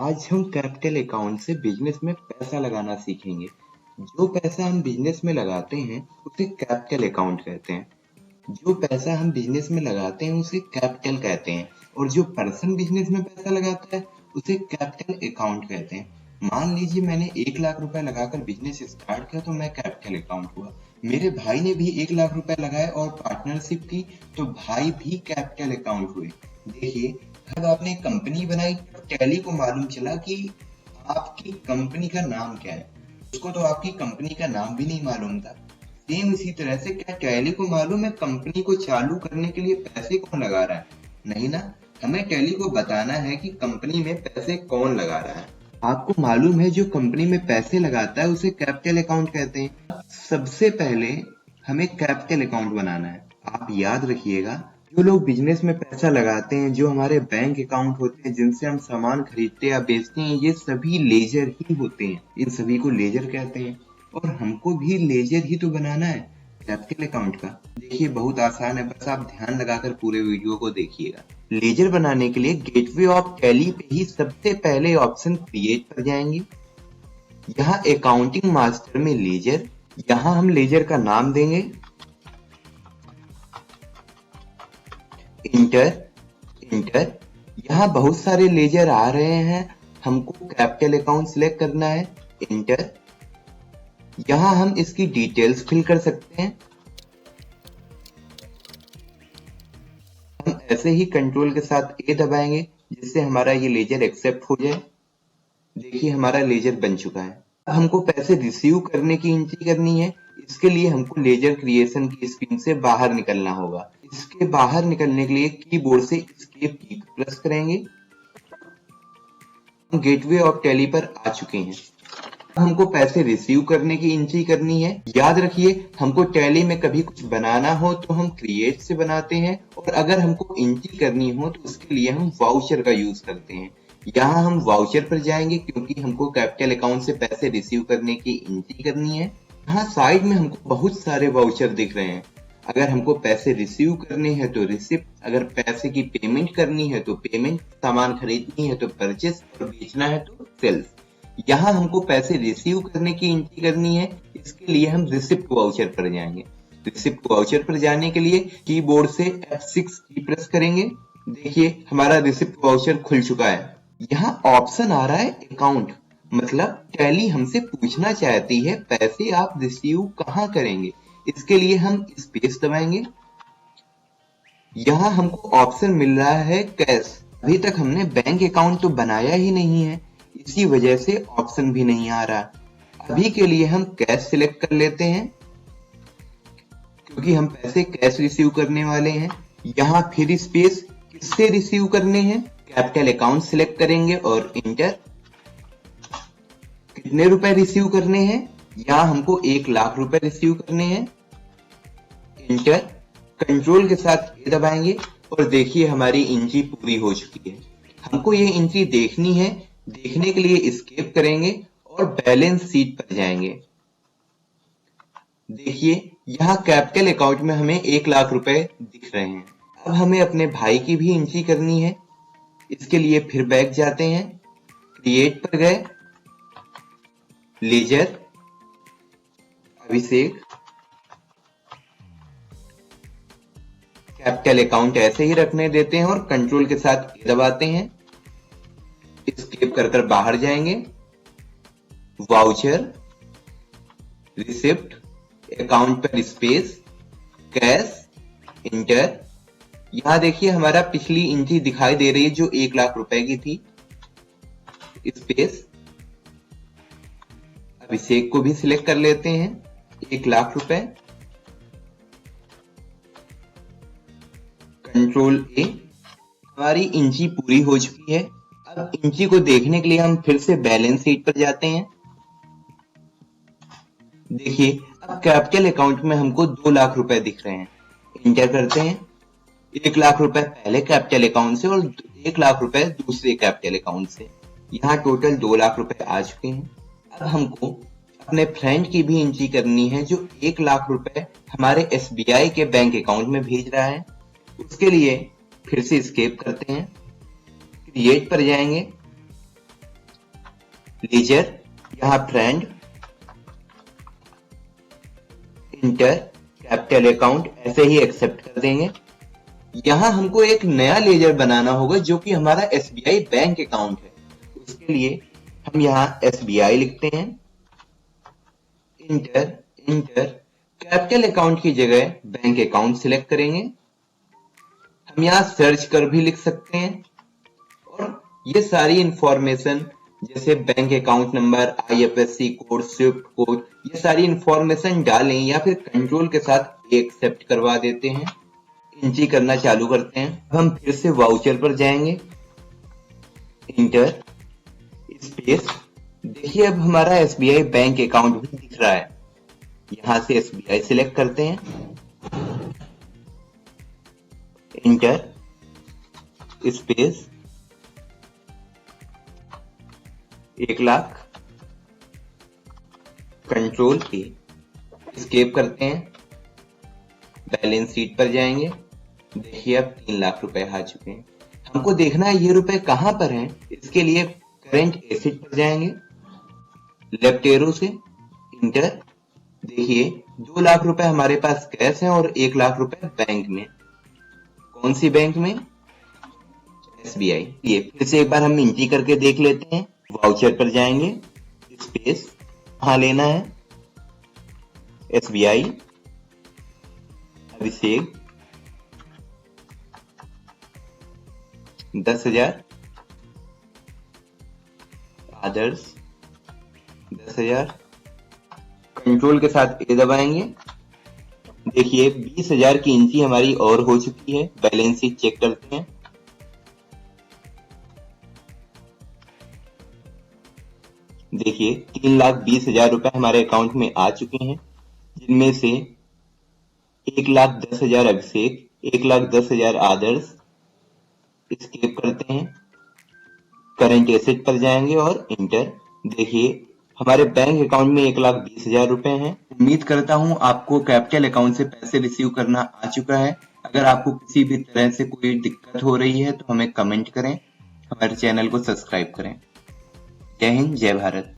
आज हम capital account से बिजनेस में पैसा लगाना सीखेंगे। जो पैसा हम बिजनेस में लगाते हैं उसे कैपिटल अकाउंट कहते हैं। जो पैसा हम बिजनेस में लगाते हैं उसे कैपिटल कहते हैं और जो पर्सन बिजनेस में पैसा लगाता है उसे कैपिटल अकाउंट कहते हैं। मान लीजिए मैंने 1 लाख रुपए लगाकर बिजनेस स्टार्ट किया तो मैं कैपिटल अकाउंट हुआ। मेरे भाई ने भी 1 लाख रुपए लगाए और पार्टनरशिप की तो भाई भी कैपिटल अकाउंट हुए। देखिए, जब आपने कंपनी बनाई तो टैली को मालूम चला कि आपकी कंपनी का नाम क्या है। उसको तो आपकी कंपनी का नाम भी नहीं मालूम था। सेम इसी तरह से क्या टैली को मालूम है कंपनी को चालू करने के लिए पैसे कौन लगा रहा है? नहीं ना। हमें टैली को बताना है कि कंपनी में पैसे कौन लगा रहा है। आपको मालूम है जो कंपनी में पैसे लगाता है उसे कैपिटल अकाउंट कहते हैं। सबसे पहले हमें कैपिटल अकाउंट बनाना है। आप याद रखिएगा, जो लोग बिजनेस में पैसा लगाते हैं, जो हमारे बैंक अकाउंट होते हैं जिनसे हम सामान खरीदते या बेचते हैं, ये सभी लेजर ही होते हैं। इन सभी को लेजर कहते हैं और हमको भी लेजर ही तो बनाना है कैपिटल अकाउंट का। देखिए, बहुत आसान है, बस आप ध्यान लगाकर पूरे वीडियो को देखिएगा। लेजर बनाने के लिए गेटवे ऑफ टैली पे ही सबसे पहले ऑप्शन क्रिएट पर जाएंगे। यहाँ अकाउंटिंग मास्टर में लेजर, यहाँ हम लेजर का नाम देंगे। इंटर। यहाँ बहुत सारे लेजर आ रहे हैं, हमको कैपिटल अकाउंट सिलेक्ट करना है। इंटर। यहाँ हम इसकी डिटेल्स फिल कर सकते हैं। हम ऐसे ही कंट्रोल के साथ ए दबाएंगे जिससे हमारा ये लेजर एक्सेप्ट हो जाए। देखिए, हमारा लेजर बन चुका है। अब हमको पैसे रिसीव करने की एंट्री करनी है। इसके लिए हमको लेजर क्रिएशन की स्क्रीन से बाहर निकलना होगा। इसके बाहर निकलने के लिए कीबोर्ड से एस्केप की प्रेस करेंगे। हम गेटवे ऑफ टैली पर आ चुके हैं। हमको पैसे रिसीव करने की एंट्री करनी है। याद रखिए, हमको टैली में कभी कुछ बनाना हो तो हम क्रिएट से बनाते हैं और अगर हमको एंट्री करनी हो तो उसके लिए हम वाउचर का यूज करते हैं। यहाँ हम वाउचर पर जाएंगे क्योंकि हमको कैपिटल अकाउंट से पैसे रिसीव करने की एंट्री करनी है। यहाँ साइड में हमको बहुत सारे वाउचर दिख रहे हैं। अगर हमको पैसे रिसीव करने हैं तो रिसिप्ट, अगर पैसे की पेमेंट करनी है तो पेमेंट, सामान खरीदनी है तो परचेस और बेचना है तो सेल्स। यहाँ हमको पैसे रिसीव करने की एंट्री करनी है, इसके लिए हम रिसिप्ट वाउचर पर जाएंगे। रिसिप्ट वाउचर पर जाने के लिए कीबोर्ड से F6 की प्रेस करेंगे। देखिए, हमारा रिसिप्ट वाउचर खुल चुका है। यहाँ ऑप्शन आ रहा है अकाउंट, मतलब टैली हमसे पूछना चाहती है पैसे आप रिसीव कहाँ करेंगे। इसके लिए हम स्पेस दबाएंगे। यहाँ हमको ऑप्शन मिल रहा है कैश। अभी तक हमने बैंक अकाउंट तो बनाया ही नहीं है, इसी वजह से ऑप्शन भी नहीं आ रहा। अभी के लिए हम कैश सिलेक्ट कर लेते हैं क्योंकि हम पैसे कैश रिसीव करने वाले हैं। यहाँ फिर स्पेस, किससे रिसीव करने हैं, कैपिटल अकाउंट सिलेक्ट करेंगे और इंटर। कितने रुपए रिसीव करने हैं, यहाँ हमको 1 लाख रुपए रिसीव करने हैं। इंटर। कंट्रोल के साथ ए दबाएंगे और देखिए हमारी एंट्री पूरी हो चुकी है। हमको ये एंट्री देखनी है, देखने के लिए एस्केप करेंगे और बैलेंस शीट पर जाएंगे। देखिए, यहाँ कैपिटल अकाउंट में हमें 1 लाख रुपए दिख रहे हैं। अब हमें अपने भाई की भी एंट्री करनी है। इसके लिए फिर बैक जाते हैं, क्रिएट पर गए, लेजर, अभिषेक, कैपिटल अकाउंट ऐसे ही रखने देते हैं और कंट्रोल के साथ ए दबाते हैं। एस्केप कर बाहर जाएंगे, वाउचर, रिसिप्ट, अकाउंट पर स्पेस, कैश, इंटर। यहां देखिए हमारा पिछली एंट्री दिखाई दे रही है जो 1 लाख रुपए की थी। स्पेस, अभिषेक को भी सिलेक्ट कर लेते हैं, 1 लाख रुपए, कंट्रोल ए। हमारी एंट्री पूरी हो चुकी है। अब एंट्री को देखने के लिए हम फिर से बैलेंस शीट पर जाते हैं। देखिए, अब कैपिटल अकाउंट में हमको 2 लाख रुपए दिख रहे हैं। इंटर करते हैं। 1 लाख रुपए पहले कैपिटल अकाउंट से और 1 लाख रुपए दूसरे कैपिटल अकाउंट से। यहाँ टोटल 2 लाख रुपए आ चुके हैं। अब हमको अपने फ्रेंड की भी एंट्री करनी है जो 1 लाख रुपए हमारे SBI के बैंक अकाउंट में भेज रहा है। उसके लिए फिर से एस्केप करते हैं, क्रिएट पर जाएंगे, लीजर, यहाँ फ्रेंड, इंटर कैपिटल अकाउंट, ऐसे ही एक्सेप्ट कर देंगे। यहाँ हमको एक नया लेजर बनाना होगा जो कि हमारा SBI बैंक अकाउंट है। उसके लिए हम यहाँ SBI लिखते हैं, इंटर इंटर कैपिटल अकाउंट की जगह बैंक अकाउंट सिलेक्ट करेंगे। हम यहाँ सर्च कर भी लिख सकते हैं और ये सारी इंफॉर्मेशन जैसे bank account number, IFSC code, Swift code, ये सारी इंफॉर्मेशन डालें या फिर कंट्रोल के साथ एक्सेप्ट करवा देते हैं। एंट्री करना चालू करते हैं। अब हम फिर से वाउचर पर जाएंगे, इंटर स्पेस, देखिए अब हमारा SBI बैंक अकाउंट भी दिख रहा है। यहां से SBI सिलेक्ट करते हैं, इंटर स्पेस 1,00,000, कंट्रोल की एस्केप करते हैं, बैलेंस शीट पर जाएंगे। देखिए अब 3 लाख रुपए आ चुके हैं। हमको देखना है ये रुपए कहां पर हैं। इसके लिए करंट एसेट पर जाएंगे, लेफ्ट एरो से इंटर। देखिए 2 लाख रुपए हमारे पास कैश है और 1 लाख रुपए बैंक में। कौन सी बैंक में? SBI। ये फिर से एक बार हम एंट्री करके देख लेते हैं। वाउचर पर जाएंगे, स्पेस कहां लेना है, SBI अभिषेक 10,000, आदर्श 10,000, कंट्रोल के साथ ए दबाएंगे। देखिए 20,000 की एंट्री हमारी और हो चुकी है। बैलेंस शीट चेक करते हैं। देखिए 3,20,000 रुपए हमारे अकाउंट में आ चुके हैं, जिनमें से 1,10,000 अभिषेक, 1,10,000 आदर्श। एस्केप करते हैं, करंट एसेट पर जाएंगे और इंटर। देखिए हमारे बैंक अकाउंट में 1,20,000 रुपए हैं। उम्मीद करता हूं आपको कैपिटल अकाउंट से पैसे रिसीव करना आ चुका है। अगर आपको किसी भी तरह से कोई दिक्कत हो रही है तो हमें कमेंट करें, हमारे चैनल को सब्सक्राइब करें। जय हिंद, जय भारत।